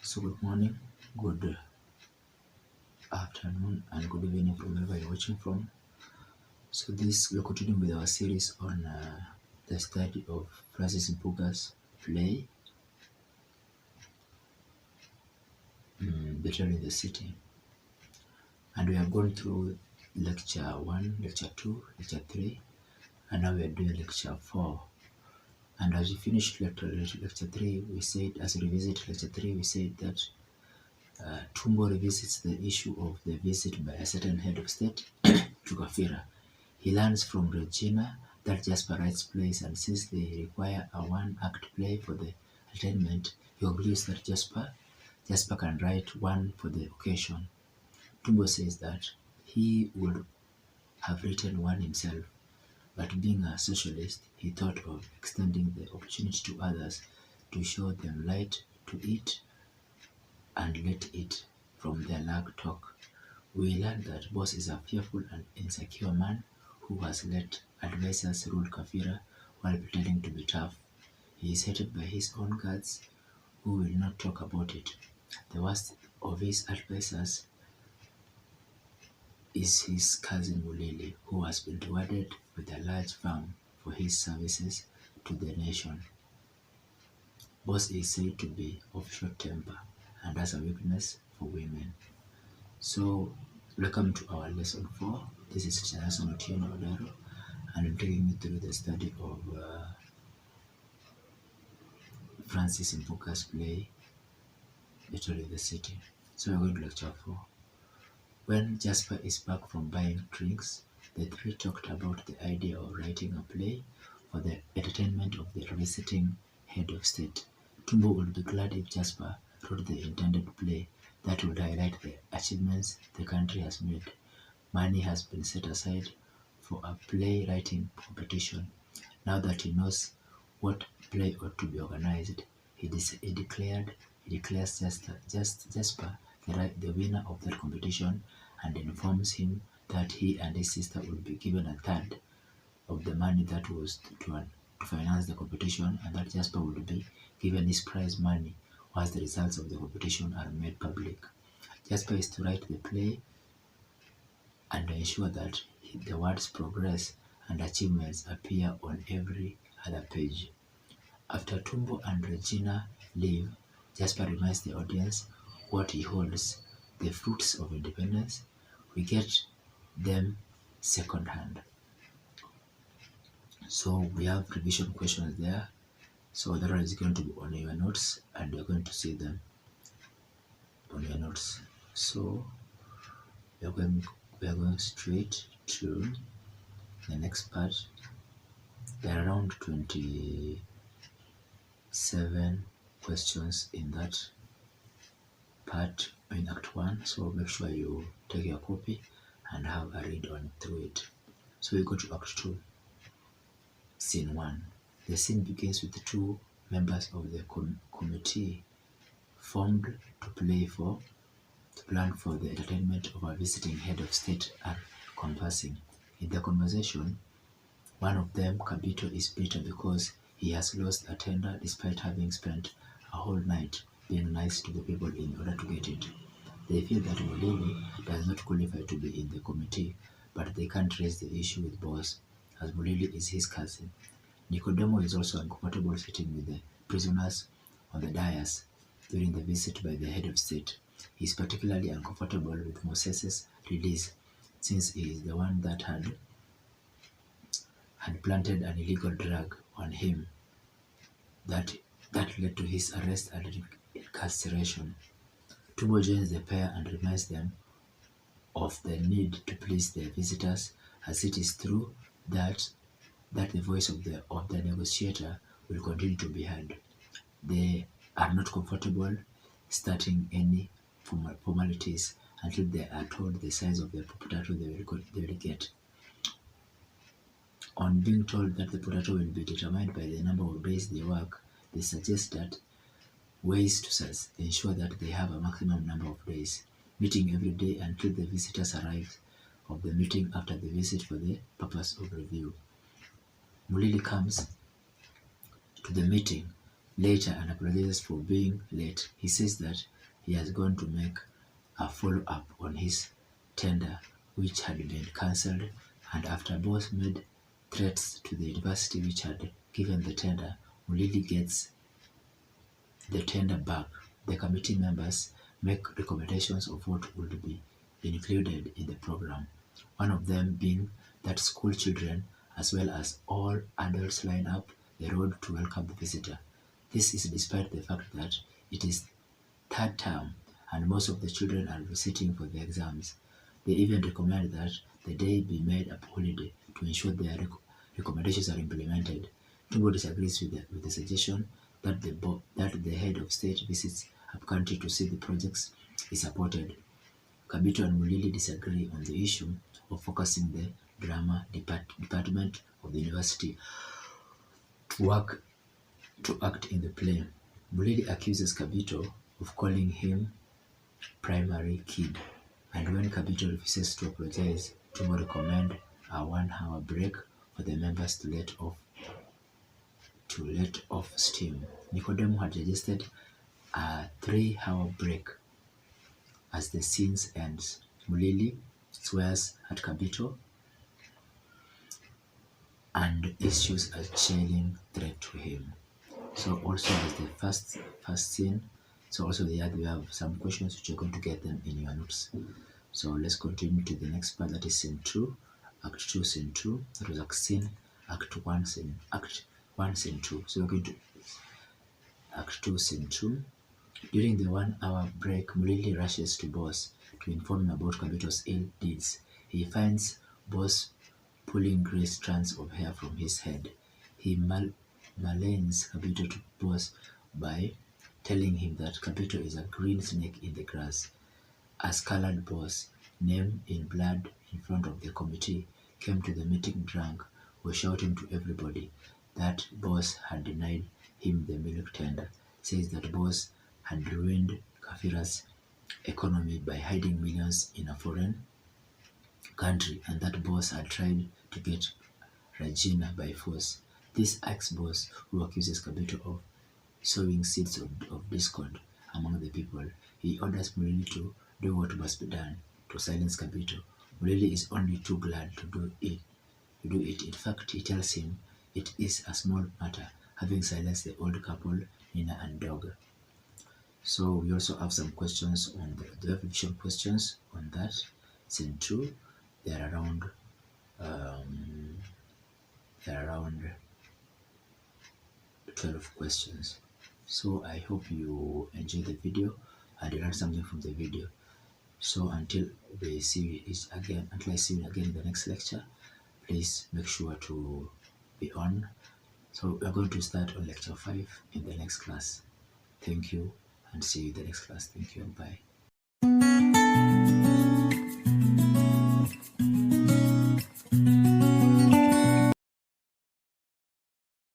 So good morning, good afternoon, and good evening from wherever you're watching from. So we're continuing with our series on the study of Francis Imbuga's play, Betrayal in the City. And we have gone through lecture 1, lecture 2, lecture 3, and now we are doing lecture 4. And as we finished lecture 3, we said, as we revisit lecture 3, we said that Tumbo revisits the issue of the visit by a certain head of state to Kafira. He learns from Regina that Jasper writes plays, and since they require a one-act play for the entertainment, he believes that Jasper can write one for the occasion. Tumbo says that he would have written one himself, but being a socialist, he thought of extending the opportunity to others to show them light to it and let it from their lag talk. We learned that Boss is a fearful and insecure man who has let advisors rule Kafira while pretending to be tough. He is hated by his own guards who will not talk about it. The worst of his advisors is his cousin Mulili, who has been rewarded with a large farm for his services to the nation. Boss is said to be of short temper and has a weakness for women. So, welcome to our lesson 4. This is Chanason Otieno Odaro, and I'm taking you through the study of Francis Imbuga's play, Betrayal in the City. So we're going to lecture 4. When Jasper is back from buying drinks, the three talked about the idea of writing a play for the entertainment of the visiting head of state. Tumbo would be glad if Jasper wrote the intended play that would highlight the achievements the country has made. Money has been set aside for a playwriting competition. Now that he knows what play ought to be organized, he declares Jasper the winner of that competition, and informs him that he and his sister will be given a third of the money that was to finance the competition, and that Jasper will be given his prize money once the results of the competition are made public. Jasper is to write the play and ensure that the words progress and achievements appear on every other page. After Tumbo and Regina leave, Jasper reminds the audience what he holds, the fruits of independence. We get them secondhand. So we have revision questions there. So that is going to be on your notes, and you're going to see them on your notes. So we are going straight to the next part. There are around 27 questions in that part in Act 1, so make sure you take your copy and have a read on through it. So we go to Act 2, Scene 1. The scene begins with the two members of the committee formed to plan for the entertainment of a visiting head of state are conversing. In the conversation, one of them, Kabito, is bitter because he has lost a tender despite having spent a whole night being nice to the people in order to get it. They feel that Mulili does not qualify to be in the committee, but they can't raise the issue with Boss, as Mulili is his cousin. Nicodemo is also uncomfortable sitting with the prisoners on the dais during the visit by the head of state. He is particularly uncomfortable with Moses' release, since he is the one that had planted an illegal drug on him that led to his arrest and incarceration. Tumbo joins the pair and reminds them of the need to please their visitors, as it is true that the voice of the negotiator will continue to be heard. They are not comfortable starting any formalities until they are told the size of the potato they will get. On being told that the potato will be determined by the number of days they work, they suggest that ways to ensure that they have a maximum number of days, meeting every day until the visitors arrive of the meeting after the visit for the purpose of review. Mulili comes to the meeting later and apologizes for being late. He says that he has gone to make a follow-up on his tender which had been cancelled, and after boss made threats to the university which had given the tender, Mulili gets the tender back. The committee members make recommendations of what would be included in the program, one of them being that school children as well as all adults line up the road to welcome the visitor. This is despite the fact that it is third term and most of the children are sitting for the exams. They even recommend that the day be made a holiday to ensure their recommendations are implemented. Tumbo disagrees with the suggestion that the head of state visits upcountry to see the projects is supported. Kabito and Mulili disagree on the issue of focusing the drama department of the university to act in the play. Mulili accuses Kabito of calling him primary kid, and when Kabito refuses to apologize, Tumbo recommend a 1-hour break for the members to let off steam. Nicodemo had suggested a 3-hour break. As the scene ends, Mulili swears at Kabito and issues a chilling threat to him. So also as the first scene, so also we have some questions which you're going to get them in your notes. So let's continue to the next part, that is scene 2, act 2, scene 2. That was act 1, scene 2. So we're going to act 2, scene 2. During the 1-hour break, Mulili rushes to Boss to inform him about Kabito's ill deeds. He finds Boss pulling grey strands of hair from his head. He maligns Kabito to Boss by telling him that Kabito is a green snake in the grass. A scarlet Boss, name in blood in front of the committee, came to the meeting drunk, was shouting to everybody that Boss had denied him the milk tender, says that Boss had ruined Kafira's economy by hiding millions in a foreign country, and that Boss had tried to get Regina by force. This ex-boss, who accuses Kabito of sowing seeds of discord among the people, he orders Mulili to do what must be done to silence Kabito. Mulili is only too glad to do it. In fact, he tells him it is a small matter, having silenced the old couple, Nina and Dog. So we also have some questions on the revision questions on that. Scene 2, there are around 12 questions. So I hope you enjoy the video and you learn something from the video. So until I see you again in the next lecture, please make sure to be on. So we are going to start on lecture 5 in the next class. Thank you and see you in the next class. Thank you and bye.